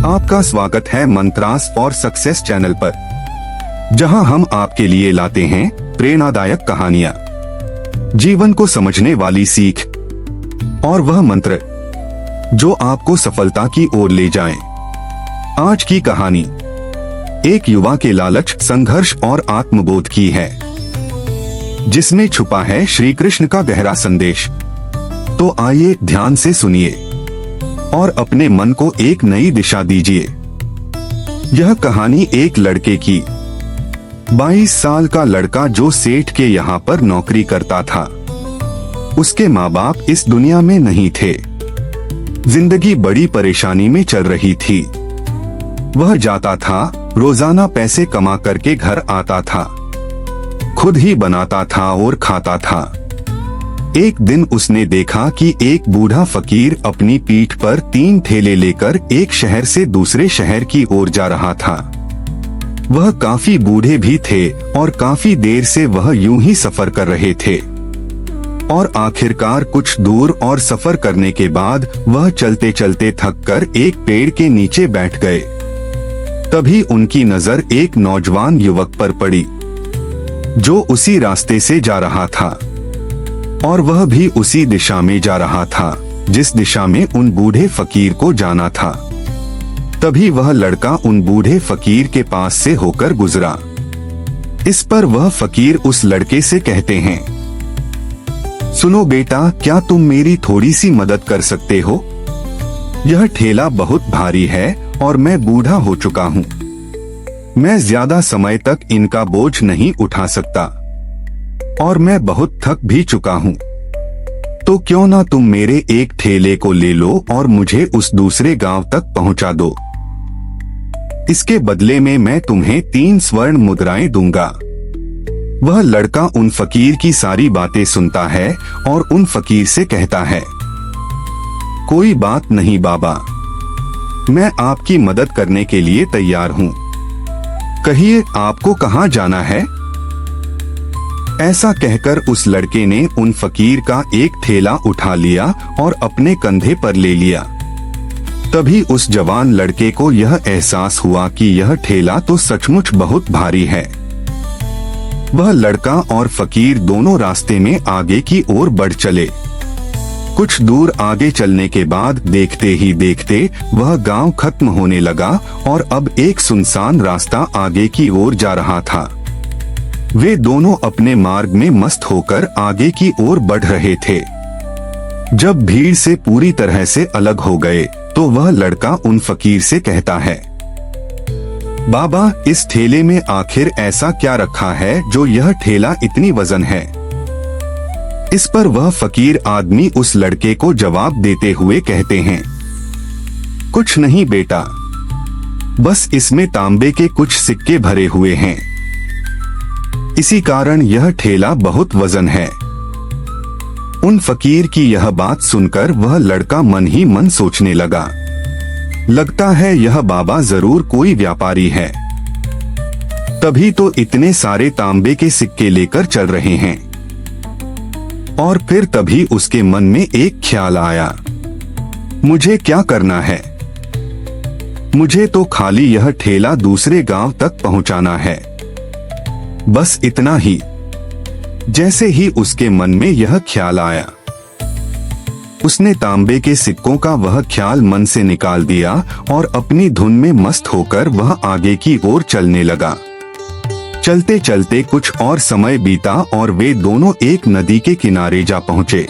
आपका स्वागत है मंत्रास फॉर सक्सेस चैनल पर, जहां हम आपके लिए लाते हैं प्रेरणादायक कहानियां, जीवन को समझने वाली सीख और वह मंत्र जो आपको सफलता की ओर ले जाएं। आज की कहानी एक युवा के लालच, संघर्ष और आत्मबोध की है, जिसमें छुपा है श्री कृष्ण का गहरा संदेश। तो आइए ध्यान से सुनिए और अपने मन को एक नई दिशा दीजिए। यह कहानी एक लड़के की, 22 साल का लड़का जो सेठ के यहाँ पर नौकरी करता था। उसके माँ बाप इस दुनिया में नहीं थे। जिंदगी बड़ी परेशानी में चल रही थी। वह जाता था, रोजाना पैसे कमा करके घर आता था, खुद ही बनाता था और खाता था। एक दिन उसने देखा कि एक बूढ़ा फकीर अपनी पीठ पर 3 ठेले लेकर एक शहर से दूसरे शहर की ओर जा रहा था। वह काफी बूढ़े भी थे और काफी देर से वह यूं ही सफर कर रहे थे, और आखिरकार कुछ दूर और सफर करने के बाद वह चलते चलते थक कर एक पेड़ के नीचे बैठ गए। तभी उनकी नजर एक नौजवान युवक पर पड़ी, जो उसी रास्ते से जा रहा था, और वह भी उसी दिशा में जा रहा था जिस दिशा में उन बूढ़े फकीर को जाना था। तभी वह लड़का उन बूढ़े फकीर के पास से होकर गुजरा। इस पर वह फकीर उस लड़के से कहते हैं, सुनो बेटा, क्या तुम मेरी थोड़ी सी मदद कर सकते हो? यह ठेला बहुत भारी है और मैं बूढ़ा हो चुका हूँ। मैं ज्यादा समय तक इनका बोझ नहीं उठा सकता और मैं बहुत थक भी चुका हूँ। तो क्यों ना तुम मेरे एक ठेले को ले लो और मुझे उस दूसरे गांव तक पहुंचा दो। इसके बदले में मैं तुम्हें 3 स्वर्ण मुद्राएं दूंगा। वह लड़का उन फकीर की सारी बातें सुनता है और उन फकीर से कहता है, कोई बात नहीं बाबा, मैं आपकी मदद करने के लिए तैयार हूँ। कहिए आपको कहाँ जाना है? ऐसा कहकर उस लड़के ने उन फकीर का एक ठेला उठा लिया और अपने कंधे पर ले लिया। तभी उस जवान लड़के को यह एहसास हुआ कि यह ठेला तो सचमुच बहुत भारी है। वह लड़का और फकीर दोनों रास्ते में आगे की ओर बढ़ चले। कुछ दूर आगे चलने के बाद देखते ही देखते वह गांव खत्म होने लगा और अब एक सुनसान रास्ता आगे की ओर जा रहा था। वे दोनों अपने मार्ग में मस्त होकर आगे की ओर बढ़ रहे थे। जब भीड़ से पूरी तरह से अलग हो गए तो वह लड़का उन फकीर से कहता है, बाबा, इस ठेले में आखिर ऐसा क्या रखा है जो यह ठेला इतनी वजन है? इस पर वह फकीर आदमी उस लड़के को जवाब देते हुए कहते हैं, कुछ नहीं बेटा, बस इसमें तांबे के कुछ सिक्के भरे हुए हैं, इसी कारण यह ठेला बहुत वजन है। उन फकीर की यह बात सुनकर वह लड़का मन ही मन सोचने लगा, लगता है यह बाबा जरूर कोई व्यापारी है, तभी तो इतने सारे तांबे के सिक्के लेकर चल रहे हैं। और फिर तभी उसके मन में एक ख्याल आया, मुझे क्या करना है? मुझे तो खाली यह ठेला दूसरे गांव तक पहुंचाना है, बस इतना ही। जैसे ही उसके मन में यह ख्याल आया, उसने तांबे के सिक्कों का वह ख्याल मन से निकाल दिया और अपनी धुन में मस्त होकर वह आगे की ओर चलने लगा। चलते चलते कुछ और समय बीता और वे दोनों एक नदी के किनारे जा पहुंचे।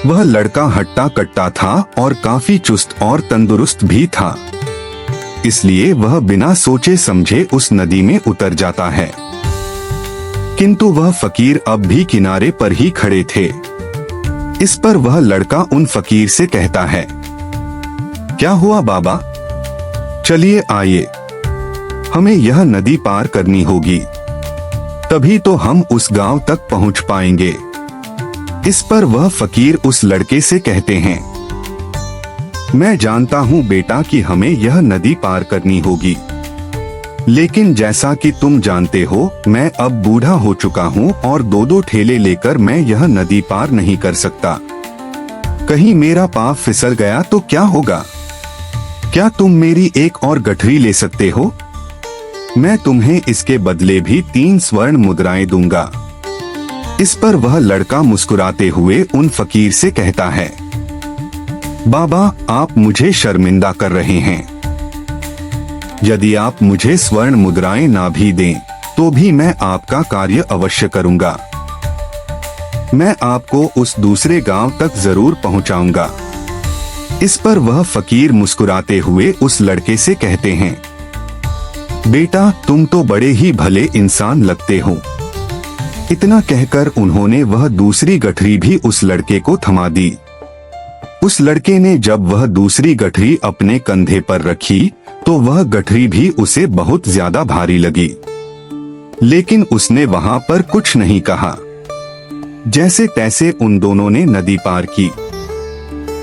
वह लड़का हट्टा कट्टा था और काफी चुस्त और तंदुरुस्त भी था, इसलिए वह बिना सोचे समझे उस नदी में उतर जाता है। किंतु वह फकीर अब भी किनारे पर ही खड़े थे। इस पर वह लड़का उन फकीर से कहता है, क्या हुआ बाबा? चलिए आइए, हमें यह नदी पार करनी होगी, तभी तो हम उस गांव तक पहुंच पाएंगे। इस पर वह फकीर उस लड़के से कहते हैं, मैं जानता हूं बेटा कि हमें यह नदी पार करनी होगी, लेकिन जैसा कि तुम जानते हो, मैं अब बूढ़ा हो चुका हूँ और 2-2 ठेले लेकर मैं यह नदी पार नहीं कर सकता। कहीं मेरा पाँव फिसल गया तो क्या होगा? क्या तुम मेरी एक और गठरी ले सकते हो? मैं तुम्हें इसके बदले भी 3 स्वर्ण मुद्राएं दूंगा। इस पर वह लड़का मुस्कुराते हुए उन फकीर से कहता है, बाबा, आप मुझे शर्मिंदा कर रहे हैं। यदि आप मुझे स्वर्ण मुद्राएं ना भी दें तो भी मैं आपका कार्य अवश्य करूंगा। मैं आपको उस दूसरे गांव तक जरूर पहुंचाऊंगा। इस पर वह फकीर मुस्कुराते हुए उस लड़के से कहते हैं, बेटा, तुम तो बड़े ही भले इंसान लगते हो। इतना कहकर उन्होंने वह दूसरी गठरी भी उस लड़के को थमा दी। उस लड़के ने जब वह दूसरी गठरी अपने कंधे पर रखी तो वह गठरी भी उसे बहुत ज्यादा भारी लगी, लेकिन उसने वहां पर कुछ नहीं कहा। जैसे तैसे उन दोनों ने नदी पार की।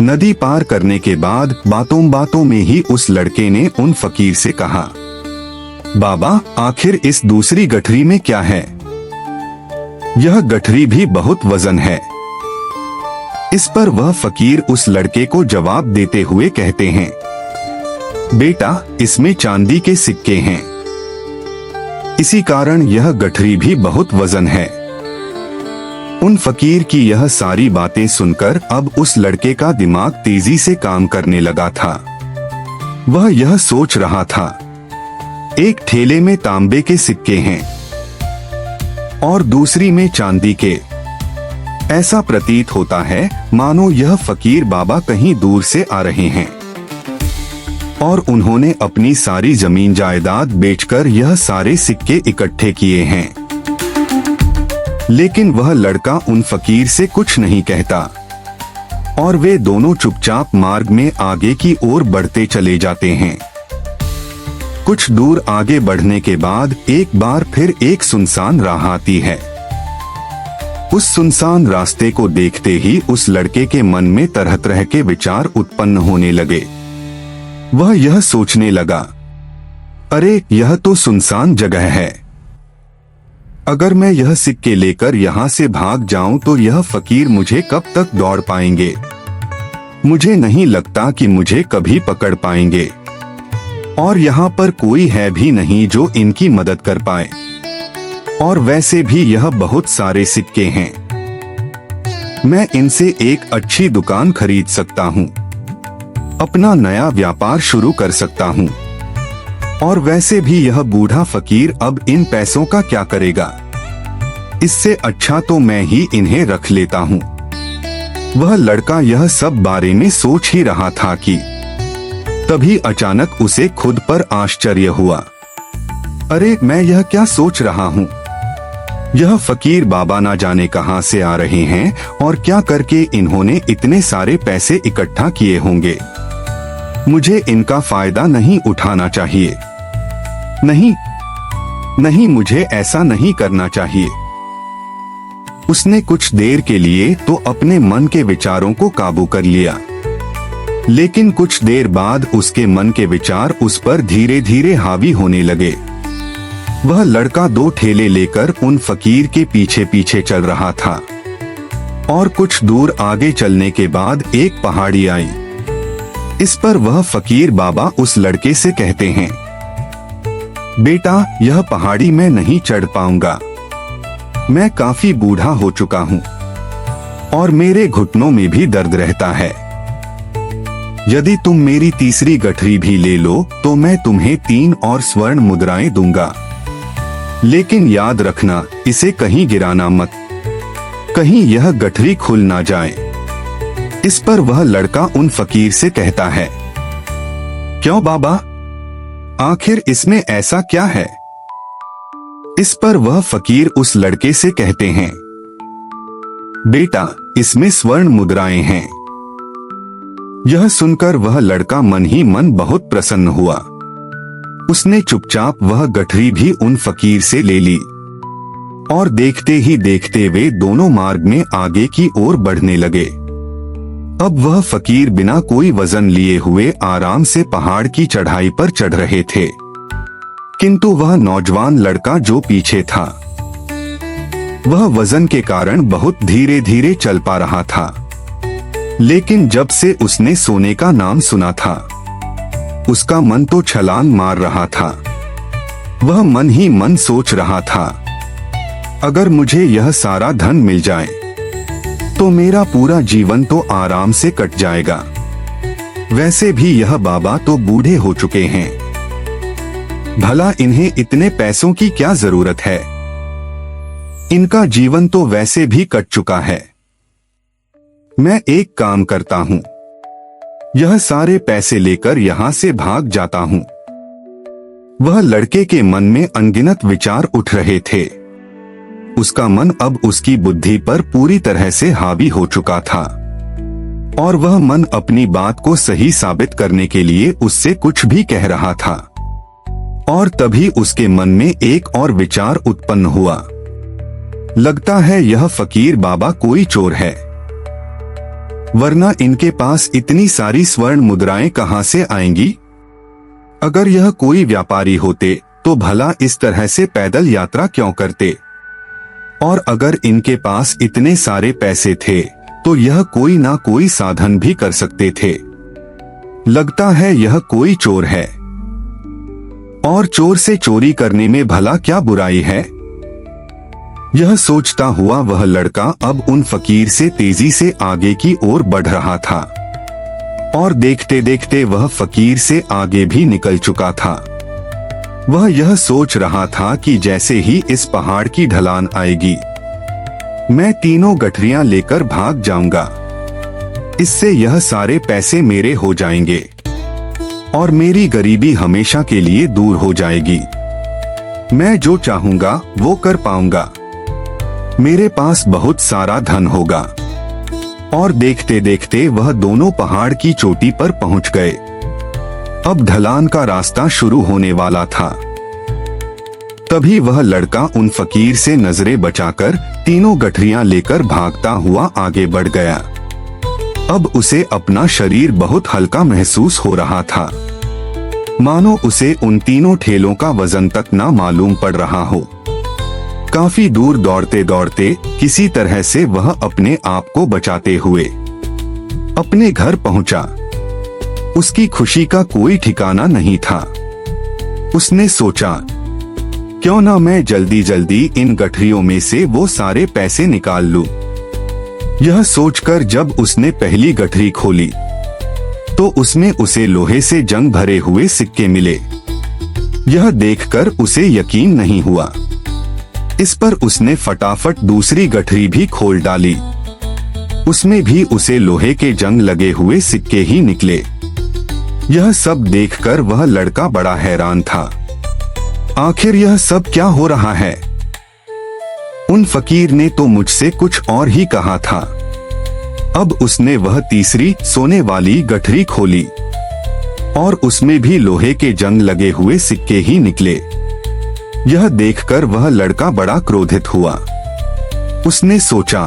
नदी पार करने के बाद बातों बातों में ही उस लड़के ने उन फकीर से कहा, बाबा, आखिर इस दूसरी गठरी में क्या है? यह गठरी भी बहुत वजन है। इस पर वह फकीर उस लड़के को जवाब देते हुए कहते हैं, बेटा, इसमें चांदी के सिक्के हैं, इसी कारण यह गठरी भी बहुत वजन है। उन फकीर की यह सारी बातें सुनकर अब उस लड़के का दिमाग तेजी से काम करने लगा था। वह यह सोच रहा था, एक ठेले में तांबे के सिक्के हैं और दूसरी में चांदी के। ऐसा प्रतीत होता है मानो यह फकीर बाबा कहीं दूर से आ रहे हैं और उन्होंने अपनी सारी जमीन जायदाद बेचकर यह सारे सिक्के इकट्ठे किए हैं। लेकिन वह लड़का उन फकीर से कुछ नहीं कहता और वे दोनों चुपचाप मार्ग में आगे की ओर बढ़ते चले जाते हैं। कुछ दूर आगे बढ़ने के बाद एक बार फिर एक सुनसान राह आती है। उस सुनसान रास्ते को देखते ही उस लड़के के मन में तरह तरह के विचार उत्पन्न होने लगे। वह यह सोचने लगा, अरे, यह तो सुनसान जगह है। अगर मैं यह सिक्के लेकर यहाँ से भाग जाऊं तो यह फकीर मुझे कब तक दौड़ पाएंगे? मुझे नहीं लगता कि मुझे कभी पकड़ पाएंगे और यहाँ पर कोई है भी नहीं जो इनकी मदद कर पाए। और वैसे भी यह बहुत सारे सिक्के हैं, मैं इनसे एक अच्छी दुकान खरीद सकता हूँ, अपना नया व्यापार शुरू कर सकता हूँ। और वैसे भी यह बूढ़ा फकीर अब इन पैसों का क्या करेगा? इससे अच्छा तो मैं ही इन्हें रख लेता हूँ। वह लड़का यह सब बारे में सोच ही रहा था कि तभी अचानक उसे खुद पर आश्चर्य हुआ। अरे, मैं यह क्या सोच रहा हूँ? यह फकीर बाबा ना जाने कहां से आ रहे हैं और क्या करके इन्होंने इतने सारे पैसे इकट्ठा किए होंगे। मुझे इनका फायदा नहीं उठाना चाहिए। नहीं नहीं, मुझे ऐसा नहीं करना चाहिए। उसने कुछ देर के लिए तो अपने मन के विचारों को काबू कर लिया, लेकिन कुछ देर बाद उसके मन के विचार उस पर धीरे धीरे हावी होने लगे। वह लड़का 2 ठेले लेकर उन फकीर के पीछे पीछे चल रहा था और कुछ दूर आगे चलने के बाद एक पहाड़ी आई। इस पर वह फकीर बाबा उस लड़के से कहते हैं, बेटा, यह पहाड़ी मैं नहीं चढ़ पाऊंगा। मैं काफी बूढ़ा हो चुका हूँ और मेरे घुटनों में भी दर्द रहता है। यदि तुम मेरी तीसरी गठरी भी ले लो तो मैं तुम्हें 3 और स्वर्ण मुद्राएं दूंगा, लेकिन याद रखना, इसे कहीं गिराना मत, कहीं यह गठरी खुल ना जाए। इस पर वह लड़का उन फकीर से कहता है, क्यों बाबा, आखिर इसमें ऐसा क्या है? इस पर वह फकीर उस लड़के से कहते हैं, बेटा, इसमें स्वर्ण मुद्राएं हैं। यह सुनकर वह लड़का मन ही मन बहुत प्रसन्न हुआ। उसने चुपचाप वह गठरी भी उन फकीर से ले ली और देखते ही देखते वे दोनों मार्ग में आगे की ओर बढ़ने लगे। अब वह फकीर बिना कोई वजन लिए हुए आराम से पहाड़ की चढ़ाई पर चढ़ रहे थे, किंतु वह नौजवान लड़का जो पीछे था, वह वजन के कारण बहुत धीरे धीरे चल पा रहा था। लेकिन जब से उसने सोने का नाम सुना था, उसका मन तो छलांग मार रहा था। वह मन ही मन सोच रहा था, अगर मुझे यह सारा धन मिल जाए तो मेरा पूरा जीवन तो आराम से कट जाएगा। वैसे भी यह बाबा तो बूढ़े हो चुके हैं, भला इन्हें इतने पैसों की क्या जरूरत है? इनका जीवन तो वैसे भी कट चुका है। मैं एक काम करता हूँ, यह सारे पैसे लेकर यहाँ से भाग जाता हूँ। वह लड़के के मन में अनगिनत विचार उठ रहे थे। उसका मन अब उसकी बुद्धि पर पूरी तरह से हावी हो चुका था और वह मन अपनी बात को सही साबित करने के लिए उससे कुछ भी कह रहा था। और तभी उसके मन में एक और विचार उत्पन्न हुआ। लगता है यह फकीर बाबा कोई चोर है, वरना इनके पास इतनी सारी स्वर्ण मुद्राएं कहां से आएंगी? अगर यह कोई व्यापारी होते तो भला इस तरह से पैदल यात्रा क्यों करते? और अगर इनके पास इतने सारे पैसे थे तो यह कोई ना कोई साधन भी कर सकते थे। लगता है यह कोई चोर है, और चोर से चोरी करने में भला क्या बुराई है? यह सोचता हुआ वह लड़का अब उन फकीर से तेजी से आगे की ओर बढ़ रहा था और देखते देखते वह फकीर से आगे भी निकल चुका था। वह यह सोच रहा था कि जैसे ही इस पहाड़ की ढलान आएगी मैं तीनों गठरियां लेकर भाग जाऊंगा। इससे यह सारे पैसे मेरे हो जाएंगे और मेरी गरीबी हमेशा के लिए दूर हो जाएगी। मैं जो चाहूंगा वो कर पाऊंगा। मेरे पास बहुत सारा धन होगा। और देखते देखते वह दोनों पहाड़ की चोटी पर पहुंच गए। अब ढलान का रास्ता शुरू होने वाला था। तभी वह लड़का उन फकीर से नजरें बचाकर तीनों गठरियां लेकर भागता हुआ आगे बढ़ गया। अब उसे अपना शरीर बहुत हल्का महसूस हो रहा था, मानो उसे उन तीनों ठेलों का वजन तक ना मालूम पड़ रहा हो। काफी दूर दौड़ते दौड़ते किसी तरह से वह अपने आप को बचाते हुए अपने घर पहुंचा। उसकी खुशी का कोई ठिकाना नहीं था। उसने सोचा, क्यों ना मैं जल्दी जल्दी इन गठरियों में से वो सारे पैसे निकाल लूं। यह सोचकर जब उसने पहली गठरी खोली तो उसमें उसे लोहे से जंग भरे हुए सिक्के मिले। यह देखकर उसे यकीन नहीं हुआ। इस पर उसने फटाफट दूसरी गठरी भी खोल डाली। उसमें भी उसे लोहे के जंग लगे हुए सिक्के ही निकले। यह सब देखकर वह लड़का बड़ा हैरान था। आखिर यह सब क्या हो रहा है? उन फकीर ने तो मुझसे कुछ और ही कहा था। अब उसने वह तीसरी सोने वाली गठरी खोली और उसमें भी लोहे के जंग लगे हुए सिक्के ही निकले। यह देखकर वह लड़का बड़ा क्रोधित हुआ। उसने सोचा,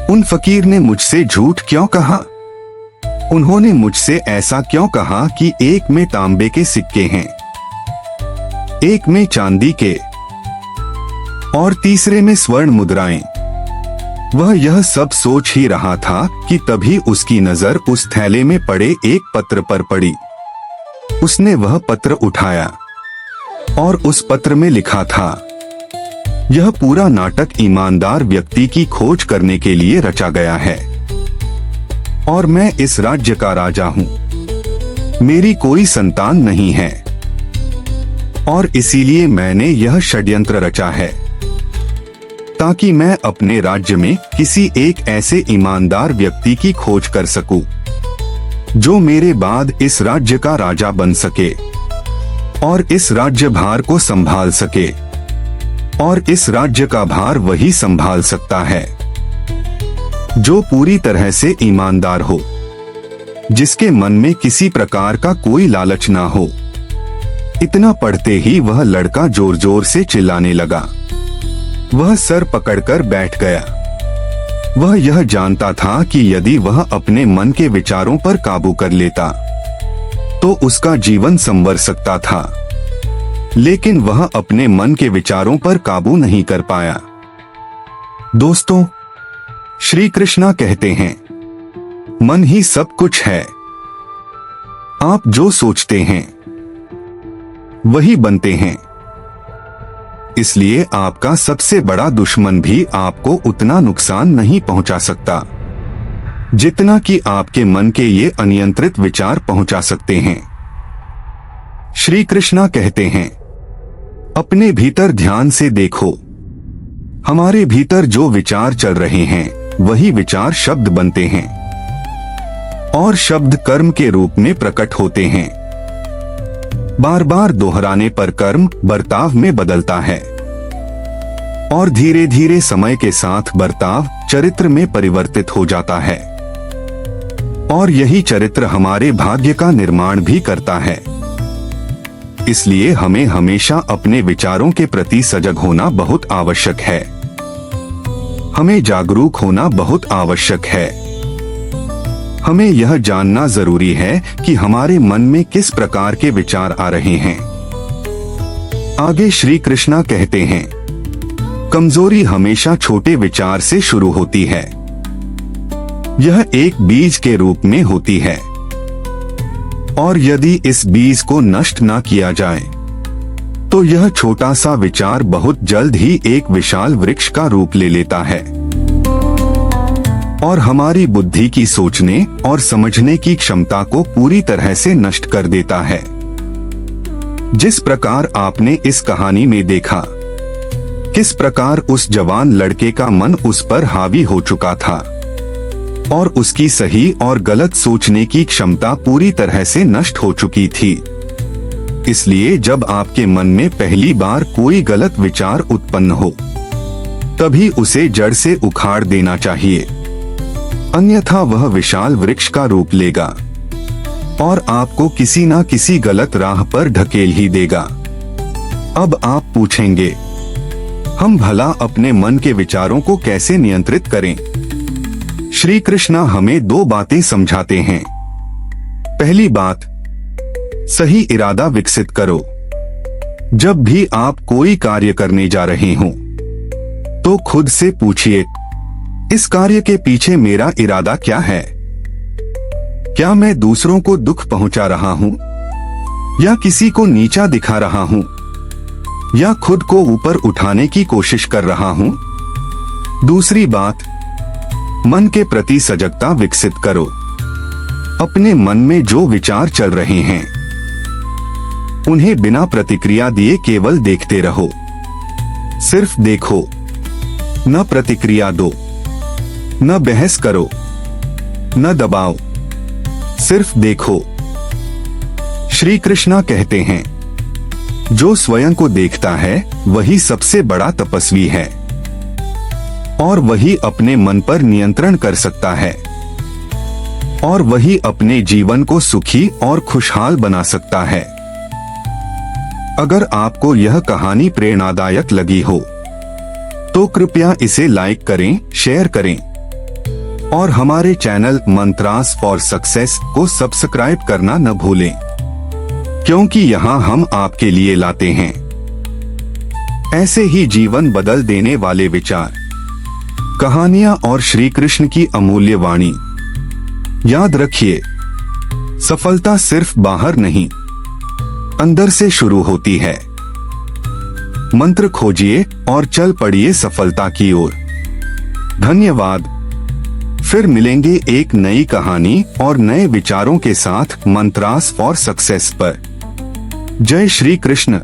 उन फकीर ने मुझसे झूठ क्यों कहा? उन्होंने मुझसे ऐसा क्यों कहा कि एक में तांबे के सिक्के हैं, एक में चांदी के और तीसरे में स्वर्ण मुद्राएं। वह यह सब सोच ही रहा था कि तभी उसकी नजर उस थैले में पड़े एक पत्र पर पड़ी। उसने वह पत्र उठाया और उस पत्र में लिखा था, यह पूरा नाटक ईमानदार व्यक्ति की खोज करने के लिए रचा गया है और मैं इस राज्य का राजा हूं। मेरी कोई संतान नहीं है और इसीलिए मैंने यह षड्यंत्र रचा है ताकि मैं अपने राज्य में किसी एक ऐसे ईमानदार व्यक्ति की खोज कर सकूं जो मेरे बाद इस राज्य का राजा बन सके और इस राज्य भार को संभाल सके। और इस राज्य का भार वही संभाल सकता है जो पूरी तरह से ईमानदार हो, जिसके मन में किसी प्रकार का कोई लालच ना हो। इतना पढ़ते ही वह लड़का जोर जोर से चिल्लाने लगा। वह सर पकड़कर बैठ गया। वह यह जानता था कि यदि वह अपने मन के विचारों पर काबू कर लेता तो उसका जीवन संवर सकता था, लेकिन वह अपने मन के विचारों पर काबू नहीं कर पाया। दोस्तों, श्री कृष्णा कहते हैं, मन ही सब कुछ है। आप जो सोचते हैं वही बनते हैं। इसलिए आपका सबसे बड़ा दुश्मन भी आपको उतना नुकसान नहीं पहुंचा सकता जितना कि आपके मन के ये अनियंत्रित विचार पहुंचा सकते हैं। श्री कृष्णा कहते हैं, अपने भीतर ध्यान से देखो। हमारे भीतर जो विचार चल रहे हैं वही विचार शब्द बनते हैं और शब्द कर्म के रूप में प्रकट होते हैं। बार बार दोहराने पर कर्म बर्ताव में बदलता है और धीरे धीरे समय के साथ बर्ताव चरित्र में परिवर्तित हो जाता है और यही चरित्र हमारे भाग्य का निर्माण भी करता है। इसलिए हमें हमेशा अपने विचारों के प्रति सजग होना बहुत आवश्यक है। हमें जागरूक होना बहुत आवश्यक है। हमें यह जानना जरूरी है कि हमारे मन में किस प्रकार के विचार आ रहे हैं। आगे श्री कृष्णा कहते हैं, कमजोरी हमेशा छोटे विचार से शुरू होती है। यह एक बीज के रूप में होती है और यदि इस बीज को नष्ट न किया जाए तो यह छोटा सा विचार बहुत जल्द ही एक विशाल वृक्ष का रूप ले लेता है और हमारी बुद्धि की सोचने और समझने की क्षमता को पूरी तरह से नष्ट कर देता है। जिस प्रकार आपने इस कहानी में देखा, किस प्रकार उस जवान लड़के का मन उस पर हावी हो चुका था और उसकी सही और गलत सोचने की क्षमता पूरी तरह से नष्ट हो चुकी थी। इसलिए जब आपके मन में पहली बार कोई गलत विचार उत्पन्न हो, तभी उसे जड़ से उखाड़ देना चाहिए, अन्यथा वह विशाल वृक्ष का रूप लेगा और आपको किसी न किसी गलत राह पर ढकेल ही देगा। अब आप पूछेंगे, हम भला अपने मन के विचारों को कैसे नियंत्रित करें? श्री कृष्णा हमें दो बातें समझाते हैं। पहली बात, सही इरादा विकसित करो। जब भी आप कोई कार्य करने जा रहे हो तो खुद से पूछिए, इस कार्य के पीछे मेरा इरादा क्या है? क्या मैं दूसरों को दुख पहुंचा रहा हूं या किसी को नीचा दिखा रहा हूं या खुद को ऊपर उठाने की कोशिश कर रहा हूं? दूसरी बात, मन के प्रति सजगता विकसित करो। अपने मन में जो विचार चल रहे हैं उन्हें बिना प्रतिक्रिया दिए केवल देखते रहो। सिर्फ देखो, न प्रतिक्रिया दो, न बहस करो, न दबाओ, सिर्फ देखो। श्री कृष्णा कहते हैं, जो स्वयं को देखता है वही सबसे बड़ा तपस्वी है और वही अपने मन पर नियंत्रण कर सकता है और वही अपने जीवन को सुखी और खुशहाल बना सकता है। अगर आपको यह कहानी प्रेरणादायक लगी हो तो कृपया इसे लाइक करें, शेयर करें और हमारे चैनल मंत्रास फॉर सक्सेस को सब्सक्राइब करना न भूलें, क्योंकि यहाँ हम आपके लिए लाते हैं ऐसे ही जीवन बदल देने वाले विचार, कहानियां और श्री कृष्ण की अमूल्य वाणी। याद रखिए, सफलता सिर्फ बाहर नहीं, अंदर से शुरू होती है। मंत्र खोजिए और चल पड़िए सफलता की ओर। धन्यवाद। फिर मिलेंगे एक नई कहानी और नए विचारों के साथ मंत्रास फॉर सक्सेस पर। जय श्री कृष्ण।